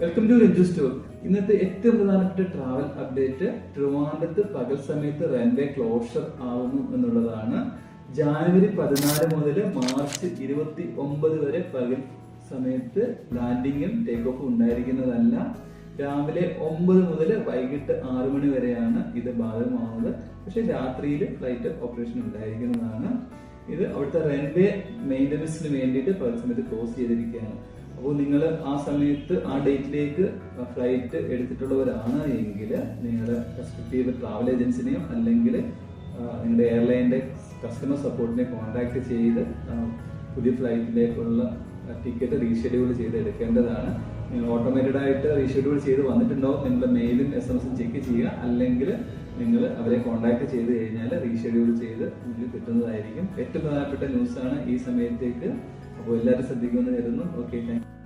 Welcome to Ranju store. ഇന്നത്തെ ഏറ്റവും പ്രധാനപ്പെട്ട ട്രാവൽ അപ്ഡേറ്റ്, ട്രിവാൻഡ്രത്ത് പകൽ സമയത്ത് റൺവേ ക്ലോഷർ ആവുന്നു എന്നുള്ളതാണ്. ജാനുവരി 14 മുതൽ മാർച്ച് 29 വരെ പകൽ സമയത്ത് ലാൻഡിങ്ങും ടേക്ക് ഓഫും ഉണ്ടായിരിക്കുന്നതല്ല. രാവിലെ 9 മുതൽ വൈകിട്ട് 6 മണി വരെയാണ് ഇത് ബാധകമാവുന്നത്. പക്ഷെ രാത്രിയിൽ ഫ്ലൈറ്റ് ഓപ്പറേഷൻ ഉണ്ടായിരിക്കുന്നതാണ്. ഇത് അവിടുത്തെ റൺവേ മെയിൻ്റനൻസിന് വേണ്ടിയിട്ട് പകൽ സമയത്ത് ക്ലോസ് ചെയ്തിരിക്കുകയാണ്. അപ്പോൾ നിങ്ങൾ ആ സമയത്ത് ആ ഡേറ്റിലേക്ക് ഫ്ലൈറ്റ് എടുത്തിട്ടുള്ളവരാണ് എങ്കിൽ നിങ്ങളുടെ റെസ്പെക്റ്റീവ് ട്രാവൽ ഏജൻസിനെയോ അല്ലെങ്കിൽ നിങ്ങളുടെ എയർലൈനിന്റെ കസ്റ്റമർ സപ്പോർട്ടിനെ കോൺടാക്ട് ചെയ്ത് പുതിയ ഫ്ലൈറ്റിലേക്കുള്ള ടിക്കറ്റ് റീഷെഡ്യൂൾ ചെയ്ത് എടുക്കേണ്ടതാണ്. നിങ്ങൾ ഓട്ടോമേറ്റഡ് ആയിട്ട് റീഷെഡ്യൂൾ ചെയ്ത് വന്നിട്ടുണ്ടോ നിങ്ങളുടെ മെയിലും SMS ചെക്ക് ചെയ്യുക. അല്ലെങ്കിൽ നിങ്ങൾ അവരെ കോൺടാക്ട് ചെയ്ത് കഴിഞ്ഞാൽ റീഷെഡ്യൂൾ ചെയ്ത് നിങ്ങൾക്ക് കിട്ടുന്നതായിരിക്കും. ഏറ്റവും പ്രധാനപ്പെട്ട ന്യൂസാണ് ഈ സമയത്തേക്ക്. അപ്പോൾ എല്ലാവരും ശ്രദ്ധിക്കുമെന്ന് കരുതുന്നു. Okay, thank you.